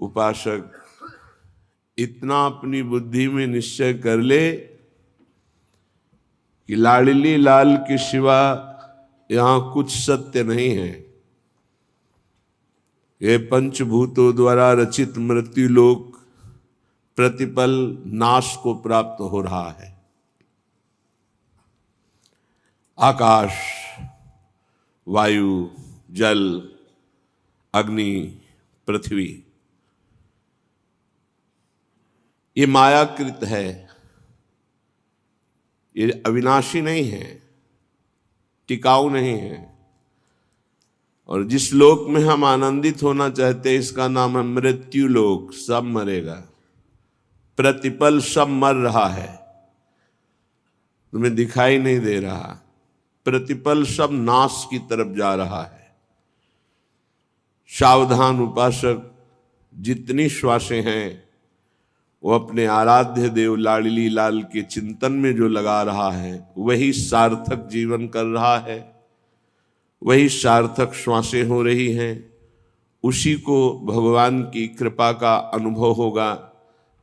उपासक इतना अपनी बुद्धि में निश्चय कर ले कि लाडली लाल के सिवा यहां कुछ सत्य नहीं है। ये पंचभूतों द्वारा रचित मृत्यु लोक प्रतिपल नाश को प्राप्त हो रहा है। आकाश, वायु, जल, अग्नि, पृथ्वी ये मायाकृत है, ये अविनाशी नहीं है, टिकाऊ नहीं है। और जिस लोक में हम आनंदित होना चाहते हैं इसका नाम है मृत्यु लोक। सब मरेगा, प्रतिपल सब मर रहा है, तुम्हें दिखाई नहीं दे रहा। प्रतिपल सब नाश की तरफ जा रहा है। सावधान उपासक, जितनी श्वासें हैं वो अपने आराध्य देव लाडली लाल के चिंतन में जो लगा रहा है वही सार्थक जीवन कर रहा है, वही सार्थक श्वासें हो रही हैं। उसी को भगवान की कृपा का अनुभव होगा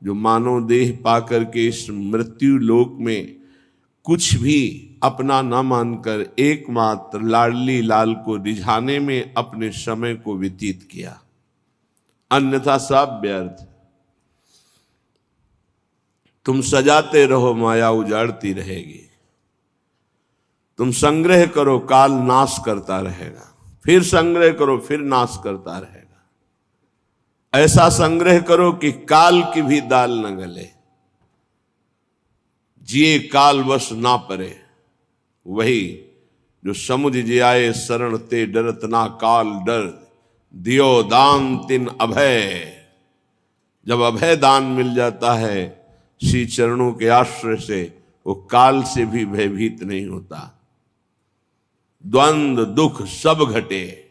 जो मानव देह पाकर के इस मृत्यु लोक में कुछ भी अपना न मानकर एकमात्र लाडली लाल को रिझाने में अपने समय को व्यतीत किया, अन्यथा सब व्यर्थ। तुम सजाते रहो, माया उजाड़ती रहेगी। तुम संग्रह करो, काल नाश करता रहेगा। फिर संग्रह करो, फिर नाश करता रहेगा। ऐसा संग्रह करो कि काल की भी दाल न गले, जिए काल वश ना परे। वही जो समुझ जियाए शरण ते डरत ना काल डर, दियो दान तिन अभय। जब अभय दान मिल जाता है श्री चरणों के आश्रय से, वो काल से भी भयभीत नहीं होता। द्वंद दुख सब घटे,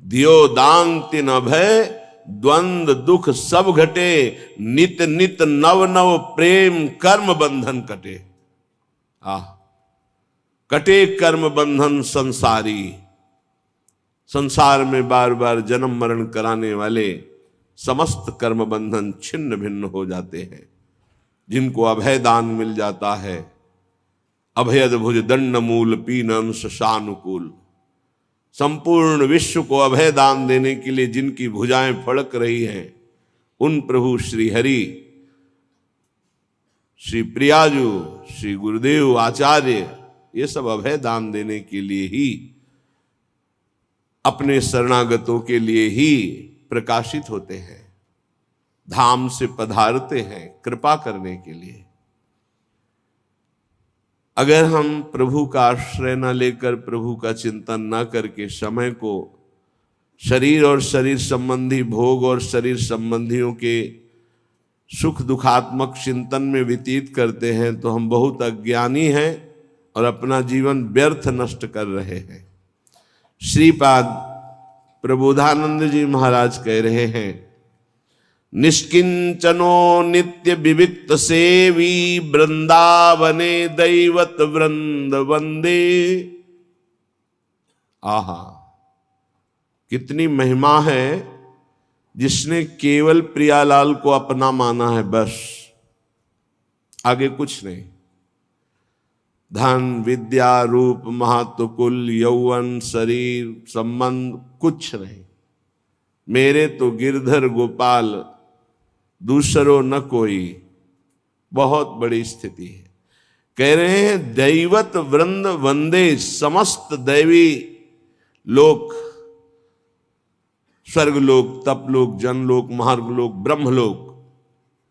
दियो दान तिन अभय। द्वंद दुख सब घटे, नित नित नव नव प्रेम कर्म बंधन कटे। कटे कर्म बंधन संसारी। संसार में बार बार जन्म मरण कराने वाले समस्त कर्म बंधन छिन्न भिन्न हो जाते हैं। जिनको अभय दान मिल जाता है, अभयद भुज दंड मूल पीनम शशानुकूल। संपूर्ण विश्व को अभय दान देने के लिए जिनकी भुजाएं फड़क रही हैं, उन प्रभु श्री हरि, श्री प्रियाजू, श्री गुरुदेव आचार्य, ये सब अभय दान देने के लिए ही, अपने शरणागतों के लिए ही प्रकाशित होते हैं, धाम से पधारते हैं कृपा करने के लिए। अगर हम प्रभु का आश्रय न लेकर, प्रभु का चिंतन न करके समय को शरीर और शरीर संबंधी भोग और शरीर संबंधियों के सुख दुखात्मक चिंतन में व्यतीत करते हैं तो हम बहुत अज्ञानी हैं और अपना जीवन व्यर्थ नष्ट कर रहे हैं। श्रीपाद प्रबोधानंद जी महाराज कह रहे हैं, निष्किंचनो नित्य विविक्त सेवी, वृंदावने दैवत वृंद वंदे। आहा, कितनी महिमा है जिसने केवल प्रियालाल को अपना माना है, बस आगे कुछ नहीं। धन विद्या रूप महत्व कुल यौवन शरीर संबंध कुछ नहीं। मेरे तो गिरधर गोपाल दूसरो न कोई। बहुत बड़ी स्थिति है। कह रहे हैं दैवत वृंद वंदे। समस्त दैवी लोक, स्वर्गलोक, तपलोक, जनलोक, महार्गलोक, ब्रह्मलोक,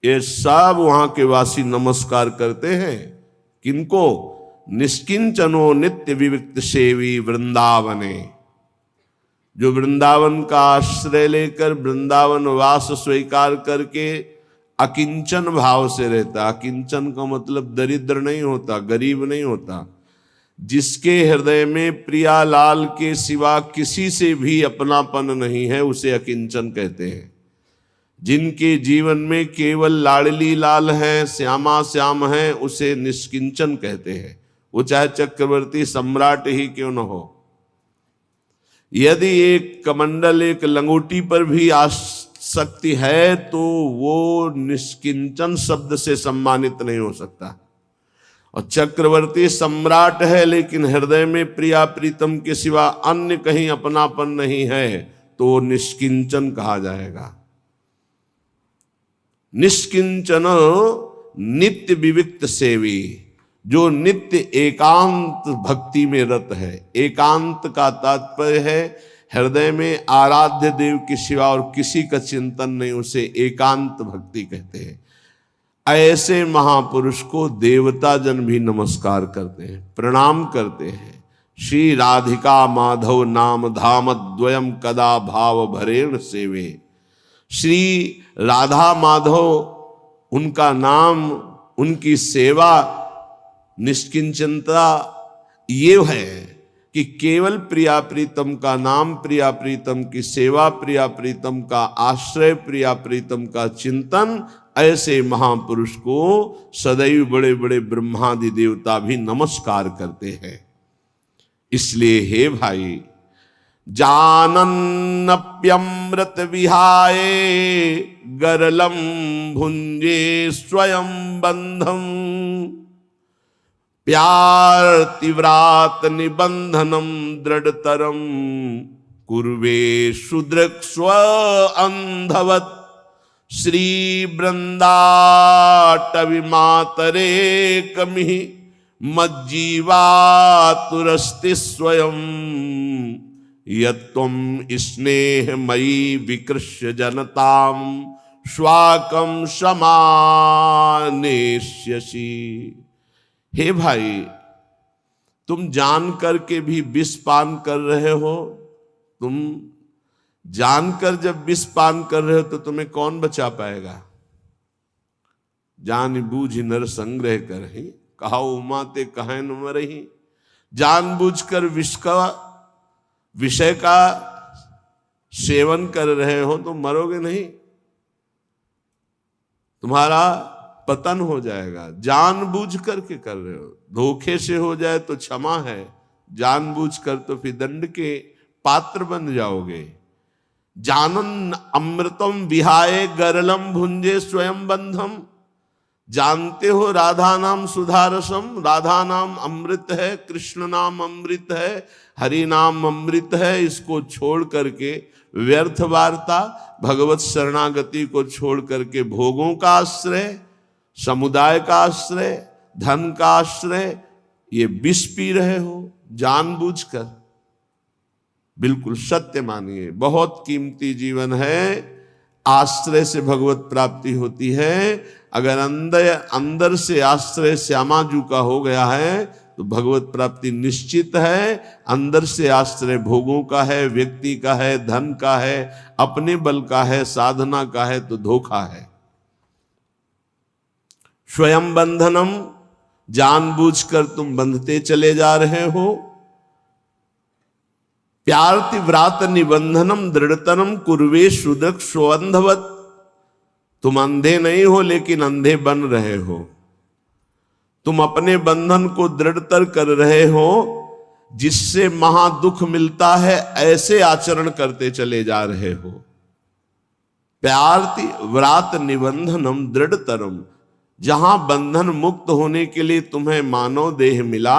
ये सब वहां के वासी नमस्कार करते हैं। किनको? निष्किंचनो नित्य विविक्त सेवी वृंदावने। जो वृंदावन का आश्रय लेकर वृंदावन वास स्वीकार करके अकिंचन भाव से रहता। अकिंचन का मतलब दरिद्र नहीं होता, गरीब नहीं होता। जिसके हृदय में प्रियालाल के सिवा किसी से भी अपनापन नहीं है उसे अकिंचन कहते हैं। जिनके जीवन में केवल लाडली लाल है, श्यामा श्याम है, उसे निष्किंचन कहते हैं। वो चाहे चक्रवर्ती सम्राट ही क्यों न हो। यदि एक कमंडल एक लंगोटी पर भी शक्ति है तो वो निष्किंचन शब्द से सम्मानित नहीं हो सकता। और चक्रवर्ती सम्राट है लेकिन हृदय में प्रिया प्रीतम के सिवा अन्य कहीं अपनापन नहीं है तो वो निष्किंचन कहा जाएगा। निष्किंचन नित्य विविक्त सेवी, जो नित्य एकांत भक्ति में रत है। एकांत का तात्पर्य है हृदय में आराध्य देव के सिवा और किसी का चिंतन नहीं, उसे एकांत भक्ति कहते हैं। ऐसे महापुरुष को देवता जन भी नमस्कार करते हैं, प्रणाम करते हैं। श्री राधिका माधव नाम धाम द्वयम कदा भाव भरेण सेवे। श्री राधा माधव उनका नाम, उनकी सेवा, निष्किंचनता ये है कि केवल प्रिया प्रीतम का नाम, प्रिया प्रीतम की सेवा, प्रिया प्रीतम का आश्रय, प्रिया प्रीतम का चिंतन। ऐसे महापुरुष को सदैव बड़े बड़े ब्रह्मादि देवता भी नमस्कार करते हैं। इसलिए हे भाई, जानन्नप्यमृत विहाय गरलम भुंजे स्वयं बंधम प्यार तीव्रात निबंधनम दृढ़तरम कुर्वे शुद्रक स्व अंधवत श्री वृंदाटवि मातरे कमि मज्जीवातुरस्ति स्वयं यत्त्वं स्नेहमयी विकृष्य जनताम स्वाकम समानेष्यसि। हे भाई, तुम जान करके भी विष पान कर रहे हो। तुम जानकर जब विष पान कर रहे हो तो तुम्हें कौन बचा पाएगा। जान बूझ नर संग्रह करहि, कहा उमा ते कहे न मरहि। जानबूझकर विषय का सेवन कर रहे हो तो मरोगे नहीं, तुम्हारा पतन हो जाएगा। जानबूझ करके कर रहे हो, धोखे से हो जाए तो क्षमा है, जानबूझकर तो फिर दंड के पात्र बन जाओगे। जानन अमृतम विहाय गरलम भुंजे स्वयं बंधम। जानते हो राधा नाम सुधारसम, राधा नाम अमृत है, कृष्ण नाम अमृत है, हरि नाम अमृत है। इसको छोड़ करके व्यर्थ वार्ता, भगवत शरणागति को छोड़ करके भोगों का आश्रय, समुदाय का आश्रय, धन का आश्रय, ये विष पी रहे हो जानबूझकर। बिल्कुल सत्य मानिए, बहुत कीमती जीवन है। आश्रय से भगवत प्राप्ति होती है। अगर अंदर से आश्रय श्यामाजू का हो गया है तो भगवत प्राप्ति निश्चित है। अंदर से आश्रय भोगों का है, व्यक्ति का है, धन का है, अपने बल का है, साधना का है तो धोखा है। स्वयं बंधनम, जानबूझकर तुम बंधते चले जा रहे हो। प्यारति व्रात निबंधनम दृढ़तरम कुर्वे शुद्रक स्वंधवत। तुम अंधे नहीं हो लेकिन अंधे बन रहे हो। तुम अपने बंधन को दृढ़तर कर रहे हो, जिससे महादुख मिलता है, ऐसे आचरण करते चले जा रहे हो। प्यारति व्रात निबंधनम दृढ़तरम, जहां बंधन मुक्त होने के लिए तुम्हें मानव देह मिला,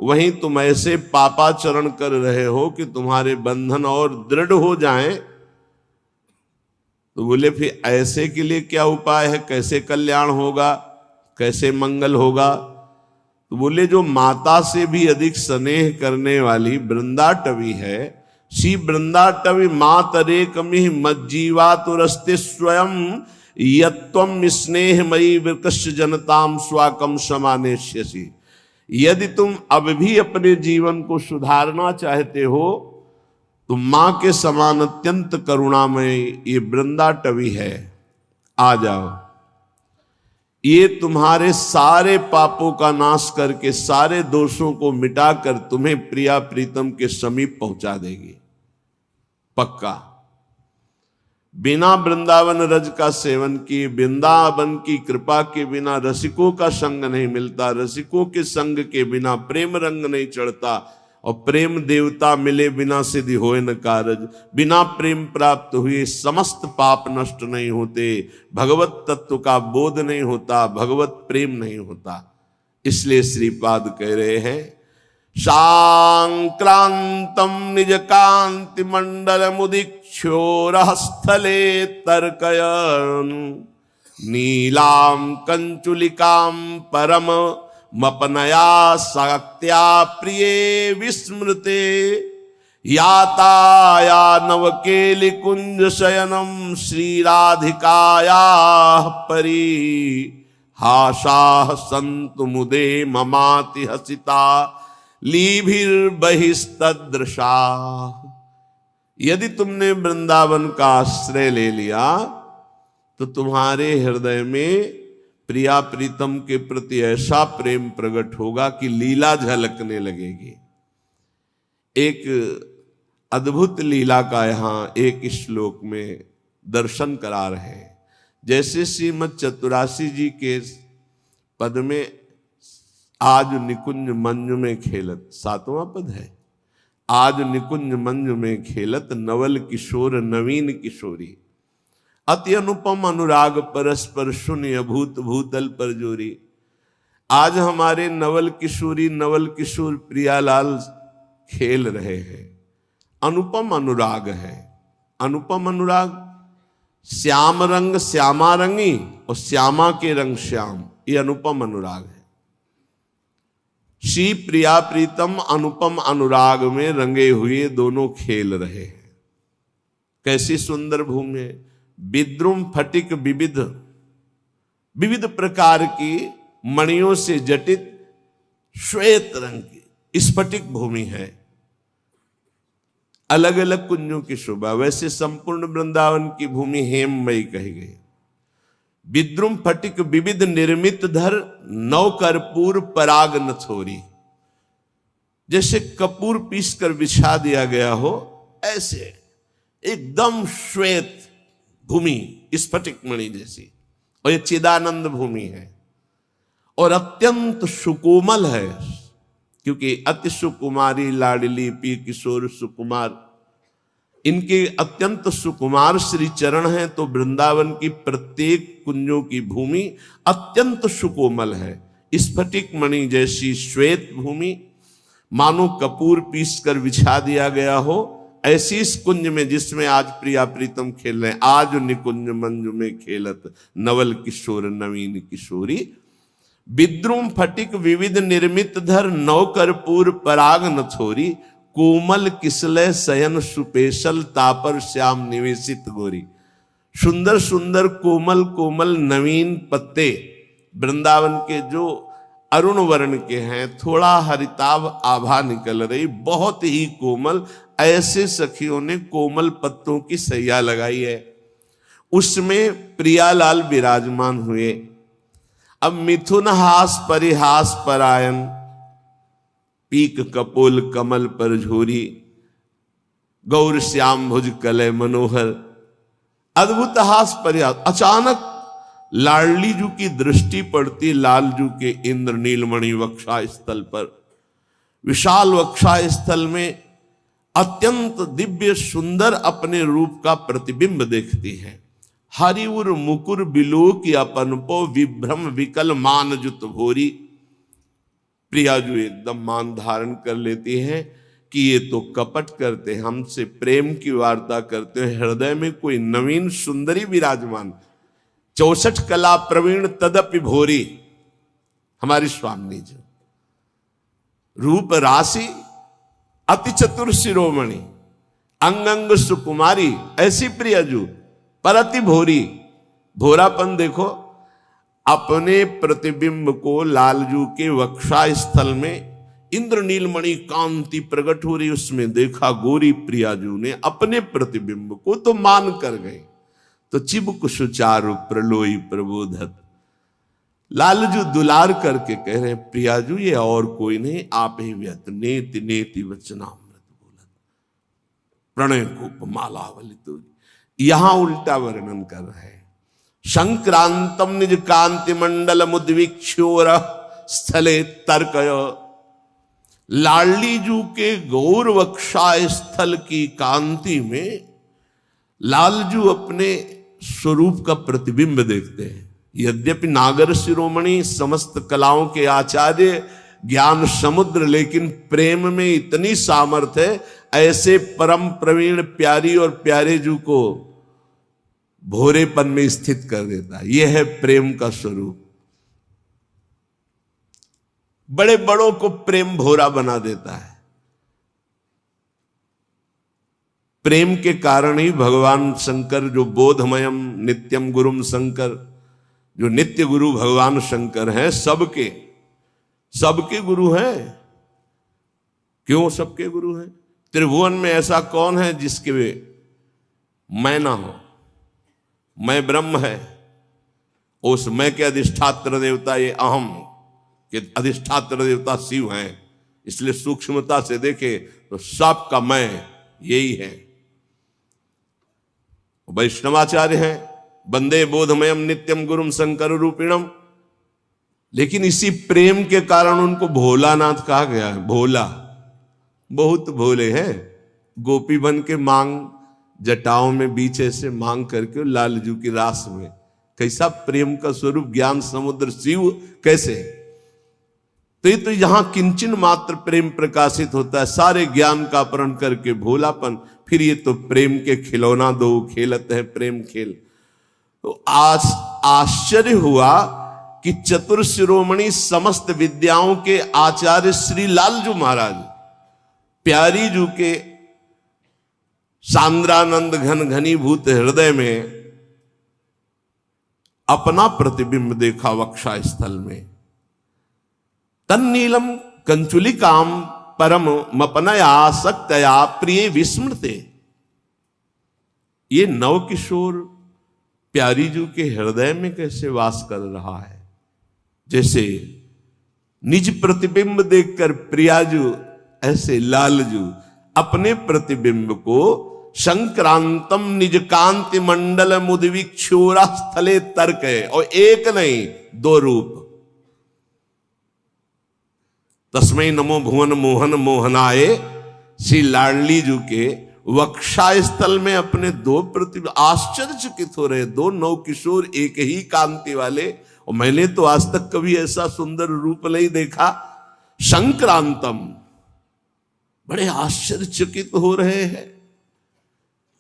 वहीं तुम ऐसे पापाचरण कर रहे हो कि तुम्हारे बंधन और दृढ़ हो जाएं। तो बोले फिर ऐसे के लिए क्या उपाय है, कैसे कल्याण होगा, कैसे मंगल होगा। तो बोले जो माता से भी अधिक स्नेह करने वाली वृंदाटवी है, श्री वृंदाटवी मातरे कमि मज्जीवातुरस्ते स्वयं यत्त्वं स्नेहमयी विकृष्य जनताम स्वाकम समानेष्यसि। यदि तुम अब भी अपने जीवन को सुधारना चाहते हो तो मां के समान अत्यंत करुणामय ये वृंदाटवी है। आ जाओ, ये तुम्हारे सारे पापों का नाश करके, सारे दोषों को मिटाकर तुम्हें प्रिया प्रीतम के समीप पहुंचा देगी, पक्का। बिना वृंदावन रज का सेवन किए, वृंदावन की कृपा के बिना रसिकों का संग नहीं मिलता, रसिकों के संग के बिना प्रेम रंग नहीं चढ़ता, और प्रेम देवता मिले बिना सिद्धि होए न कारज। बिना प्रेम प्राप्त हुए समस्त पाप नष्ट नहीं होते, भगवत तत्व का बोध नहीं होता, भगवत प्रेम नहीं होता। इसलिए श्रीपाद कह रहे हैं सांक्रांतम निज कांति मंडल मुदीक्षोरः स्थले तर्कयन् नीलाम कंचुलिकाम परम मपनया शक्त्या प्रिय विस्मृते याताया नवकेलि कुंज शयनम श्रीराधिकाया परी हाशाह संतु मुदे ममाति हसिता लीभिर्बहिस्तदृशा। यदि तुमने वृंदावन का आश्रय ले लिया तो तुम्हारे हृदय में प्रिया प्रीतम के प्रति ऐसा प्रेम प्रकट होगा कि लीला झलकने लगेगी। एक अद्भुत लीला का यहाँ एक श्लोक में दर्शन करा रहे हैं। जैसे श्रीमद् चतुरासी जी के पद में आज निकुंज मंज में खेलत, 7वां पद है, आज निकुंज मंज में खेलत नवल किशोर नवीन किशोरी अति अनुपम अनुराग परस्पर शून्य अभूत भूतल पर जोरी। आज हमारे नवल किशोर प्रियालाल खेल रहे हैं। अनुपम अनुराग है। अनुपम अनुराग, श्याम रंग श्यामा रंगी और श्यामा के रंग श्याम, ये अनुपम अनुराग है। श्री प्रिया प्रीतम अनुपम अनुराग में रंगे हुए दोनों खेल रहे हैं। कैसी सुंदर भूमि है। विद्रुम फटिक विविध विविध प्रकार की मणियों से जटित श्वेत रंग की स्फटिक भूमि है। अलग अलग कुंजों की शोभा। वैसे संपूर्ण वृंदावन की भूमि हेममयी कही गई। विद्रुम फटिक विविध निर्मित धर नव कर्पूर पराग नथोरी। जैसे कपूर पीस कर बिछा दिया गया हो, ऐसे एकदम श्वेत भूमि स्फटिक मणि जैसी। और ये चिदानंद भूमि है और अत्यंत सुकोमल है, क्योंकि अति सुकुमारी लाडली पी किशोर सुकुमार, इनके अत्यंत सुकुमार श्री चरण हैं। तो वृंदावन की प्रत्येक कुंजों की भूमि अत्यंत सुकोमल है। स्फटिक मणि जैसी श्वेत भूमि, मानो कपूर पीस कर बिछा दिया गया हो, ऐसी इस कुंज में जिसमें आज प्रिया प्रीतम खेल रहे हैं। आज निकुंज मंजु में खेलत नवल किशोर नवीन किशोरी। विद्रुम फटिक विविध निर्मित धर नव कर्पूर पराग नथोरी। कोमल किसलय शयन सुपेशल तापर श्याम निवेशित गोरी। सुंदर सुंदर कोमल कोमल नवीन पत्ते वृंदावन के जो अरुण वर्ण के हैं, थोड़ा हरिताभ आभा निकल रही, बहुत ही कोमल, ऐसे सखियों ने कोमल पत्तों की सैया लगाई है। उसमें प्रियालाल विराजमान हुए। अब मिथुन हास परिहास परायण पीक कपोल कमल पर झोरी। गौर श्याम भुज कलय मनोहर। अद्भुत हास परिहास। अचानक लाडली जू की दृष्टि पड़ती लालजू के इंद्र नीलमणि वक्षा स्थल पर। विशाल वक्षा स्थल में अत्यंत दिव्य सुंदर अपने रूप का प्रतिबिंब देखती है। हरिउर मुकुर बिलोक अपन पो विभ्रम विकल मान जुत भोरी। प्रियाजू एकदम मान धारण कर लेती है कि ये तो कपट करते, हमसे प्रेम की वार्ता करते हैं। हृदय में कोई नवीन सुंदरी विराजमान, 64 कला प्रवीण तदपि भोरी। हमारी स्वामी जो रूप राशि अति चतुर शिरोमणि, अंग अंग सुकुमारी, ऐसी प्रियजू पर अति भोरी। भोरापन देखो। अपने प्रतिबिंब को लालजू के वक्षा स्थल में इंद्र नीलमणि कांति प्रकट हो रही, उसमें देखा गोरी प्रियाजू ने अपने प्रतिबिंब को तो मान कर गए। तो चिबुक सुचारु प्रलोई प्रबोधत। लालजू दुलार करके कह रहे हैं प्रियाजू ये और कोई नहीं, आप ही व्यत नेति नेति वचनामृत बोलत प्रणय को मालावलित। यहां उल्टा वर्णन कर रहे हैं। संक्रांतम निज कांति मंडल मुद्वीक्षोर स्थले तर्कय। लाडली जू के गौर वक्षा स्थल की कांति में लालजू अपने स्वरूप का प्रतिबिंब देखते हैं। यद्यपि नागर शिरोमणि, समस्त कलाओं के आचार्य, ज्ञान समुद्र, लेकिन प्रेम में इतनी सामर्थ्य है, ऐसे परम प्रवीण प्यारी और प्यारे जू को भोरेपन में स्थित कर देता है। यह है प्रेम का स्वरूप। बड़े बड़ों को प्रेम भोरा बना देता है। प्रेम के कारण ही भगवान शंकर, जो बोधमयम नित्यम गुरुम शंकर, जो नित्य गुरु भगवान शंकर हैं, सबके गुरु हैं। क्यों सबके गुरु हैं? त्रिभुवन में ऐसा कौन है जिसके वे मैं ना हो? मैं ब्रह्म है, उस मैं के अधिष्ठात्र देवता ये अहम के अधिष्ठात्र देवता शिव हैं। इसलिए सूक्ष्मता से देखे तो सबका मैं यही है। वैष्णवाचार्य हैं, वंदे बोधमयम नित्यम गुरुम शंकर रूपिणम। लेकिन इसी प्रेम के कारण उनको भोलानाथ कहा गया है। भोला, बहुत भोले हैं। गोपी बन के मांग जटाओं में बीच ऐसे मांग करके लालजू की रास में, कैसा प्रेम का स्वरूप, ज्ञान समुद्र शिव कैसे। तो ये तो यहां किंचन मात्र प्रेम प्रकाशित होता है, सारे ज्ञान का अपहरण करके भोलापन। फिर ये तो प्रेम के खिलौना दो खेलते हैं प्रेम खेल। तो आज आश्चर्य हुआ कि चतुर शिरोमणि समस्त विद्याओं के आचार्य श्री लालजू महाराज प्यारी जू के सांद्रानंद घन घनीभूत हृदय में अपना प्रतिबिंब देखा वक्षा स्थल में। तन्नीलम कंचुलिकाम परम मपनया सक्तया प्रिय विस्मृते। ये नव किशोर प्यारी जू के हृदय में कैसे वास कर रहा है? जैसे निज प्रतिबिंब देखकर प्रियाजू, ऐसे लालजू अपने प्रतिबिंब को संक्रांतम निज कांति मंडल मुद्विक्षोरा स्थले तर्क है। और एक नहीं, दो रूप। तस्मै नमो भुवन मोहन मोहनाए। श्री लाडली जू के वक्षा स्थल में अपने दो प्रतिबिंब आश्चर्यचकित हो रहे। दो नव किशोर एक ही कांति वाले, और मैंने तो आज तक कभी ऐसा सुंदर रूप नहीं देखा। संक्रांतम, बड़े आश्चर्यचकित हो रहे हैं।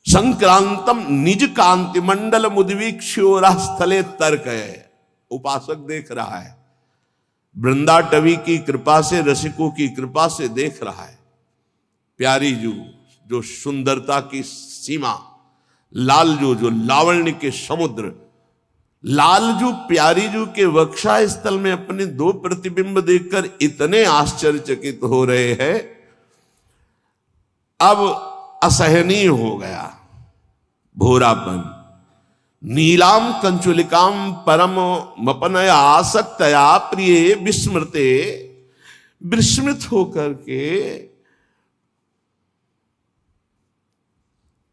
संक्रांतम निज कांति मंडल मुद्विक्षोरा स्थले तर्क है। उपासक देख रहा है, वृंदाटवी की कृपा से, रसिकों की कृपा से देख रहा है। प्यारी जू जो सुंदरता की सीमा, लालजू जो लावण्य के समुद्र। लालजू प्यारी जू के वक्षा स्थल में अपने दो प्रतिबिंब देखकर इतने आश्चर्यचकित हो रहे हैं, अब असहनीय हो गया भोरापन। नीलाम कंचुलिकाम परम मपनया आसक्तया प्रिय विस्मृते। विस्मृत होकर के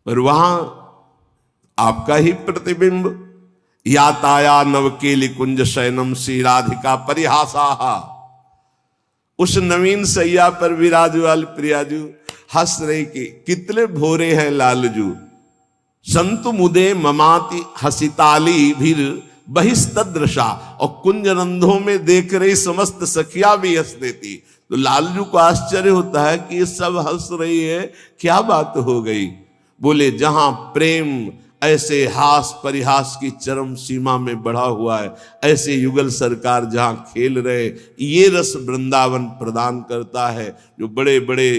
और वहां आपका ही प्रतिबिंब। याताया नवकेली कुंज शयनम श्री राधिका परिहासा। उस नवीन सैया पर विराजू वाल प्रियाजू हंस रही कि कितने भोरे हैं लालजू। संतु मुदे ममाति हसिताली भीर बहिस्तदृशा। और कुंज रंधों में देख रही समस्त सखिया भी हंस देती। तो लालजू को आश्चर्य होता है कि ये सब हंस रही है, क्या बात हो गई। बोले जहां प्रेम ऐसे हास परिहास की चरम सीमा में बढ़ा हुआ है, ऐसे युगल सरकार जहां खेल रहे, ये रस वृंदावन प्रदान करता है। जो बड़े बड़े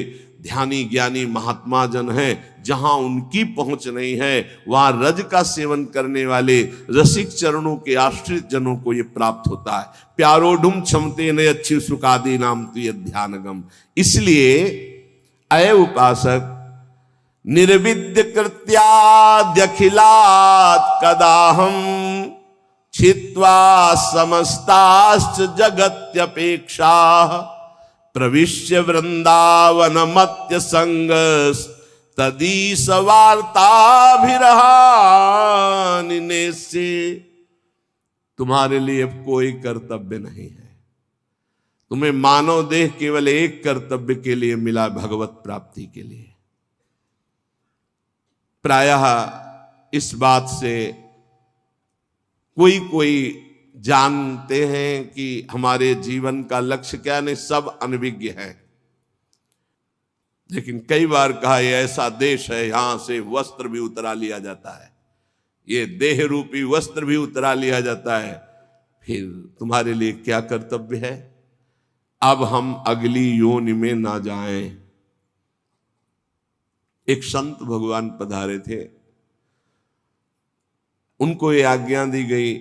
ध्यानी ज्ञानी महात्मा जन हैं, जहां उनकी पहुंच नहीं है, वहां रज का सेवन करने वाले रसिक चरणों के आश्रित जनों को यह प्राप्त होता है। प्यारोढुम क्षमते न अच्छी सुखादी नाम तुय ध्यानगम। इसलिए अय उपासक निर्विद्य कृत्याद्यखिलात् कदाहम छित्वा समस्ताश्च जगत्यपेक्षा प्रविश्य वृंदावन मत्य संग तदीस वार्ताभिरहानिने से। तुम्हारे लिए अब कोई कर्तव्य नहीं है, तुम्हें मानव देह केवल एक कर्तव्य के लिए मिला, भगवत प्राप्ति के लिए। प्रायः इस बात से कोई कोई जानते हैं कि हमारे जीवन का लक्ष्य क्या, नहीं सब अनभिज्ञ है। लेकिन कई बार कहा यह ऐसा देश है यहां से वस्त्र भी उतरा लिया जाता है, ये देह रूपी वस्त्र भी उतरा लिया जाता है, फिर तुम्हारे लिए क्या कर्तव्य है? अब हम अगली योनि में ना जाएं। एक संत भगवान पधारे थे, उनको ये आज्ञा दी गई,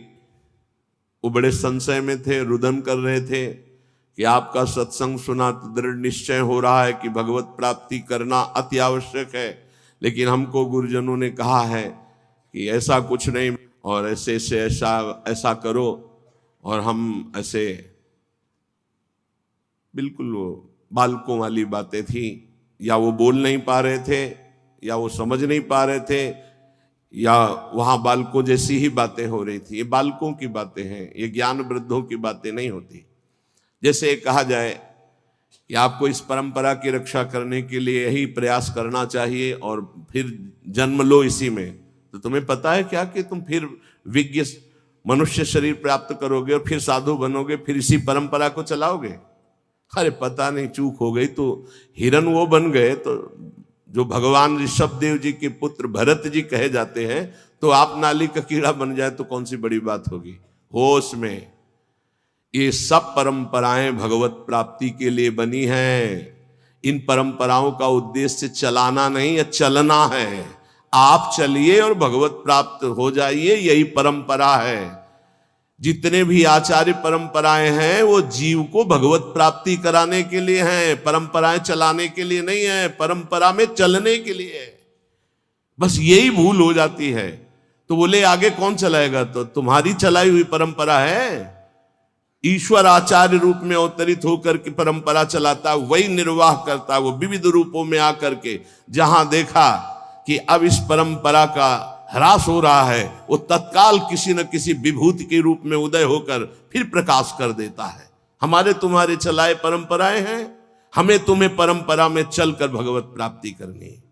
वो बड़े संशय में थे, रुदन कर रहे थे कि आपका सत्संग सुना तो दृढ़ निश्चय हो रहा है कि भगवत प्राप्ति करना अति आवश्यक है, लेकिन हमको गुरुजनों ने कहा है कि ऐसा कुछ नहीं, और ऐसे से ऐसा करो, और हम ऐसे बिल्कुल वो बालकों वाली बातें थी, या वो बोल नहीं पा रहे थे, या वो समझ नहीं पा रहे थे, या वहां बालकों जैसी ही बातें हो रही थी। ये बालकों की बातें हैं, ये ज्ञान वृद्धों की बातें नहीं होती। जैसे कहा जाए कि आपको इस परंपरा की रक्षा करने के लिए यही प्रयास करना चाहिए और फिर जन्म लो इसी में, तो तुम्हें पता है क्या कि तुम फिर विज्ञ मनुष्य शरीर प्राप्त करोगे और फिर साधु बनोगे, फिर इसी परंपरा को चलाओगे? अरे पता नहीं, चूक हो गई तो हिरन वो बन गए, तो जो भगवान ऋषभ देव जी के पुत्र भरत जी कहे जाते हैं, तो आप नाली का कीड़ा बन जाए तो कौन सी बड़ी बात होगी। होश में, ये सब परंपराएं भगवत प्राप्ति के लिए बनी हैं। इन परंपराओं का उद्देश्य चलाना नहीं है, चलना है। आप चलिए और भगवत प्राप्त हो जाइए, यही परंपरा है। जितने भी आचार्य परंपराएं हैं वो जीव को भगवत प्राप्ति कराने के लिए हैं, परंपराएं चलाने के लिए नहीं है, परंपरा में चलने के लिए है। बस यही भूल हो जाती है। तो बोले आगे कौन चलाएगा? तो तुम्हारी चलाई हुई परंपरा है। ईश्वर आचार्य रूप में अवतरित होकर के परंपरा चलाता, वही निर्वाह करता, वो विविध रूपों में आकर के जहां देखा कि अब इस परंपरा का ह्रास हो रहा है, वो तत्काल किसी न किसी विभूति के रूप में उदय होकर फिर प्रकाश कर देता है। हमारे तुम्हारे चलाए परंपराएं हैं, हमें तुम्हें परंपरा में चलकर भगवत प्राप्ति करनी है।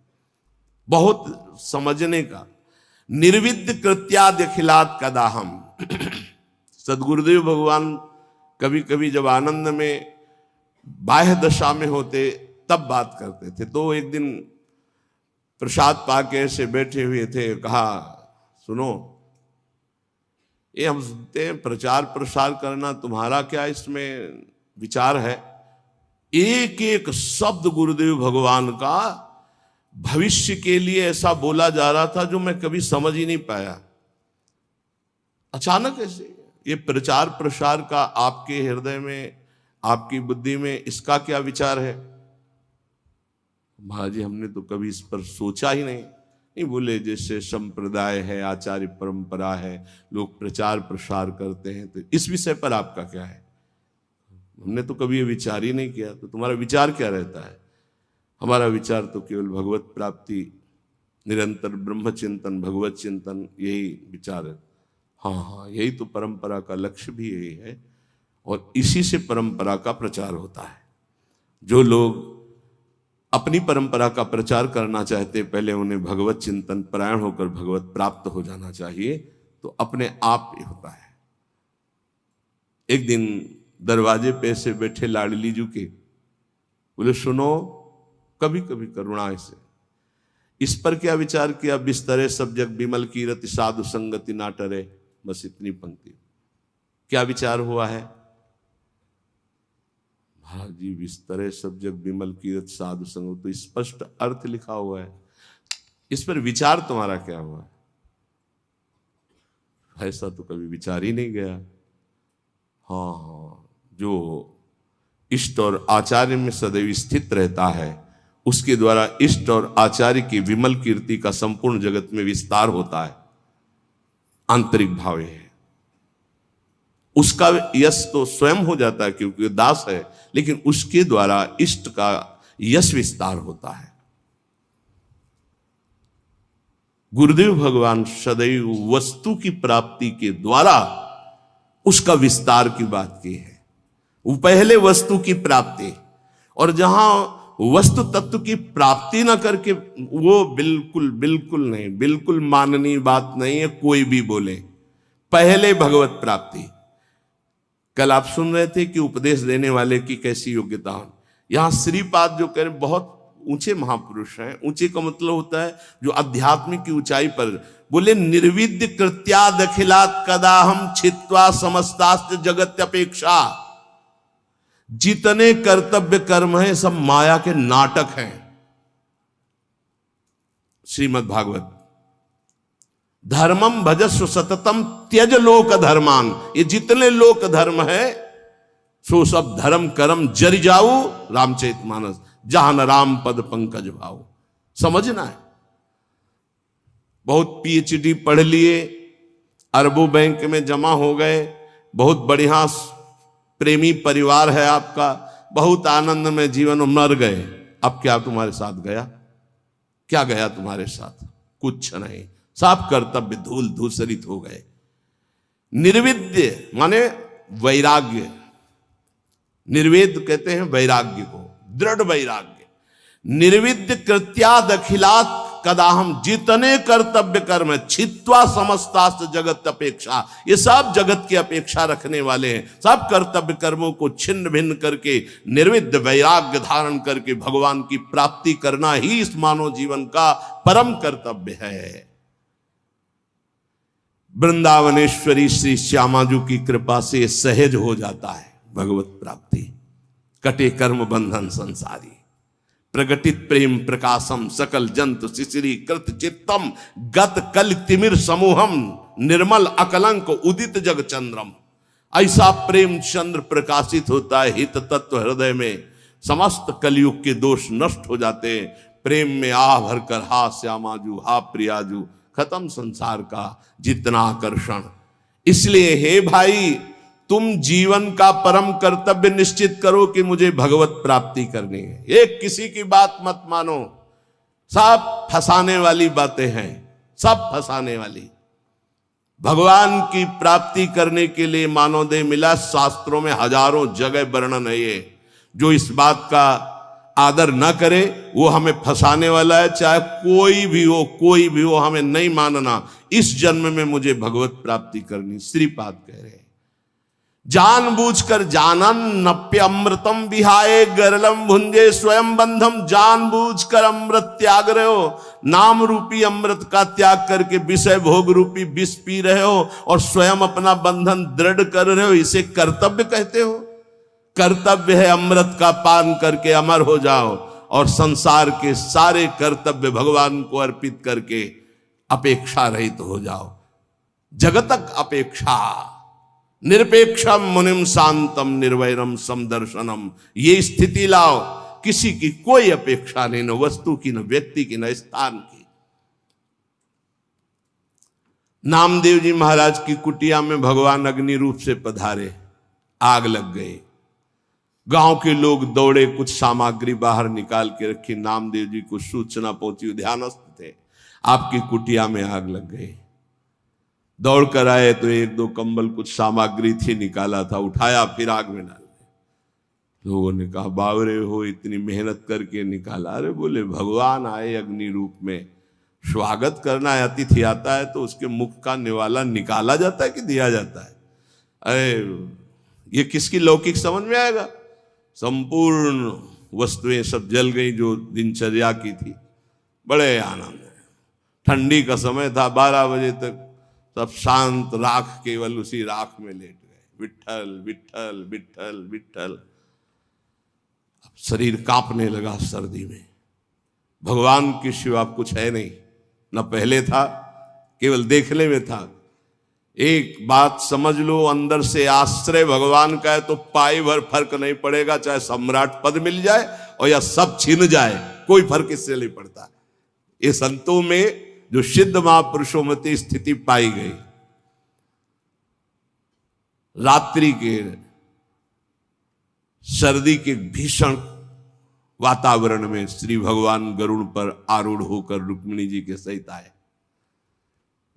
बहुत समझने का। निर्विद्य कृत्याद्य खिलात कदाहम। सदगुरुदेव भगवान कभी कभी जब आनंद में बाह्य दशा में होते तब बात करते थे। तो एक दिन प्रसाद पाके ऐसे बैठे हुए थे, कहा सुनो, ये हम सुनते हैं प्रचार प्रसार करना, तुम्हारा क्या इसमें विचार है? एक एक शब्द गुरुदेव भगवान का भविष्य के लिए ऐसा बोला जा रहा था जो मैं कभी समझ ही नहीं पाया। अचानक ऐसे ये प्रचार प्रसार का आपके हृदय में, आपकी बुद्धि में इसका क्या विचार है? महाराज जी हमने तो कभी इस पर सोचा ही नहीं। बोले जैसे संप्रदाय है, आचार्य परंपरा है, लोग प्रचार प्रसार करते हैं, तो इस विषय पर आपका क्या है? हमने तो कभी ये विचार ही नहीं किया। तो तुम्हारा विचार क्या रहता है? हमारा विचार तो केवल भगवत प्राप्ति, निरंतर ब्रह्म चिंतन, भगवत चिंतन, यही विचार है। हाँ, यही तो परंपरा का लक्ष्य भी यही है, और इसी से परंपरा का प्रचार होता है। जो लोग अपनी परंपरा का प्रचार करना चाहते, पहले उन्हें भगवत चिंतन परायण होकर भगवत प्राप्त हो जाना चाहिए, तो अपने आप ही होता है। एक दिन दरवाजे पे से बैठे लाडली जी के बोले सुनो, कभी कभी करुणा से इस पर क्या विचार किया? बिस्तरे सब जग बिमल कीरति साधु संगति ना टरे। बस इतनी पंक्ति, क्या विचार हुआ है? हाँ जी, बिस्तरे सब जग बिमल कीरत साधु संग, तो स्पष्ट अर्थ लिखा हुआ है। इस पर विचार तुम्हारा क्या हुआ? ऐसा तो कभी विचार ही नहीं गया। हाँ, जो इष्ट और आचार्य में सदैव स्थित रहता है, उसके द्वारा इष्ट और आचार्य की विमल कीर्ति का संपूर्ण जगत में विस्तार होता है। आंतरिक भाव है, उसका यश तो स्वयं हो जाता है क्योंकि दास है, लेकिन उसके द्वारा इष्ट का यश विस्तार होता है। गुरुदेव भगवान सदैव वस्तु की प्राप्ति के द्वारा उसका विस्तार की बात की है। वो पहले वस्तु की प्राप्ति, और जहां वस्तु तत्व की प्राप्ति ना करके, वो बिल्कुल बिल्कुल नहीं, बिल्कुल माननीय बात नहीं है कोई भी बोले। पहले भगवत प्राप्ति। कल आप सुन रहे थे कि उपदेश देने वाले की कैसी योग्यता हो। यहां श्रीपाद जो कह रहे, बहुत ऊंचे महापुरुष हैं। ऊंचे का मतलब होता है जो आध्यात्मिक की ऊंचाई पर। बोले निर्विद्य कृत्याद अखिलात कदा हम छित्वा समस्तास्त जगत अपेक्षा। जितने कर्तव्य कर्म हैं सब माया के नाटक हैं। श्रीमद् भागवत। धर्मम भजस्व सततम त्यज लोक धर्मान। ये जितने लोक धर्म है सो सब धर्म कर्म जरि जाऊ रामचरितमानस, जहां न राम पद पंकज भाव। समझना है। बहुत पीएचडी पढ़ लिए, अरबों बैंक में जमा हो गए, बहुत बढ़िया प्रेमी परिवार है आपका, बहुत आनंद में जीवन में मर गए। अब क्या तुम्हारे साथ गया? क्या गया तुम्हारे साथ? कुछ नहीं। सब कर्तव्य धूल धूसरित हो गए। निर्विद्य माने वैराग्य। निर्वेद कहते हैं वैराग्य को, दृढ़ वैराग्य। निर्विद्य कृत्याद अखिलात कदाहम। जितने कर्तव्य कर्म है छित्वा समस्तास्त जगत अपेक्षा। ये सब जगत की अपेक्षा रखने वाले हैं। सब कर्तव्य कर्मों को छिन्न भिन्न करके निर्विद्य वैराग्य धारण करके भगवान की प्राप्ति करना ही इस मानव जीवन का परम कर्तव्य है। वृंदावनेश्वरी श्री श्यामाजू की कृपा से सहज हो जाता है भगवत प्राप्ति। कटे कर्म बंधन संसारी, प्रगटित प्रेम प्रकाशम सकल जंतु शिशिरी कृत चित्तम गत कल तिमिर समूहम निर्मल अकलंक उदित जग चंद्रम। ऐसा प्रेम चंद्र प्रकाशित होता है हित तत्व हृदय में। समस्त कलयुग के दोष नष्ट हो जाते हैं। प्रेम में आह भरकर हा श्यामाजू हा प्रियाजू, खत्म संसार का जितना आकर्षण। इसलिए हे भाई, तुम जीवन का परम कर्तव्य निश्चित करो कि मुझे भगवत प्राप्ति करनी है। एक किसी की बात मत मानो। सब फंसाने वाली बातें हैं, सब फंसाने वाली। भगवान की प्राप्ति करने के लिए मानवदेह मिला। शास्त्रों में हजारों जगह वर्णन है ये। जो इस बात का आदर न करे वो हमें फंसाने वाला है। चाहे कोई भी हो, कोई भी हो, हमें नहीं मानना। इस जन्म में मुझे भगवत प्राप्ति करनी। श्रीपाद कह रहे, जानबूझकर जानन नप्य अमृतम विहाय गरलम भुंजे स्वयं बंधम। जानबूझकर अमृत त्याग रहे हो, नाम रूपी अमृत का त्याग करके विषय भोग रूपी विष पी रहे हो और स्वयं अपना बंधन दृढ़ कर रहे हो। इसे कर्तव्य कहते हो? कर्तव्य है अमृत का पान करके अमर हो जाओ और संसार के सारे कर्तव्य भगवान को अर्पित करके अपेक्षा रहित हो जाओ। जगतक अपेक्षा निरपेक्षम मुनिम शांतम निर्वैरम समदर्शनम। ये स्थिति लाओ, किसी की कोई अपेक्षा नहीं, न वस्तु की, न व्यक्ति की, न स्थान की। नामदेव जी महाराज की कुटिया में भगवान अग्नि रूप से पधारे। आग लग गई। गांव के लोग दौड़े, कुछ सामग्री बाहर निकाल के रखी। नामदेव जी को सूचना पहुंची, ध्यानस्थ थे, आपकी कुटिया में आग लग गई। दौड़ कर आए तो एक दो कंबल कुछ सामग्री थी, निकाला था, उठाया, फिर आग में डाल दिया। लोगों ने कहा बावरे हो, इतनी मेहनत करके निकाला। अरे बोले भगवान आए अग्नि रूप में, स्वागत करना है। अतिथि आता है तो उसके मुख का निवाला निकाला जाता है कि दिया जाता है? अरे ये किसकी लौकिक समझ में आएगा? संपूर्ण वस्तुएं सब जल गई जो दिनचर्या की थी। बड़े आनंद है। ठंडी का समय था, 12 बजे तक सब शांत, राख केवल उसी राख में लेट गए। विट्ठल विट्ठल विट्ठल विट्ठल। शरीर कांपने लगा सर्दी में। भगवान के सिवा कुछ है नहीं, न पहले था, केवल देखने में था। एक बात समझ लो, अंदर से आश्रय भगवान का है तो पाई भर फर्क नहीं पड़ेगा। चाहे सम्राट पद मिल जाए और या सब छिन जाए, कोई फर्क इससे नहीं पड़ता। ये संतों में जो सिद्ध महापुरुषों में स्थिति पाई गई। रात्रि के सर्दी के भीषण वातावरण में श्री भगवान गरुड़ पर आरूढ़ होकर रुक्मिणी जी के सहित आए।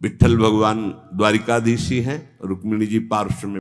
विट्ठल भगवान द्वारिकाधीश ही हैं, रुक्मिणी जी पार्श्व में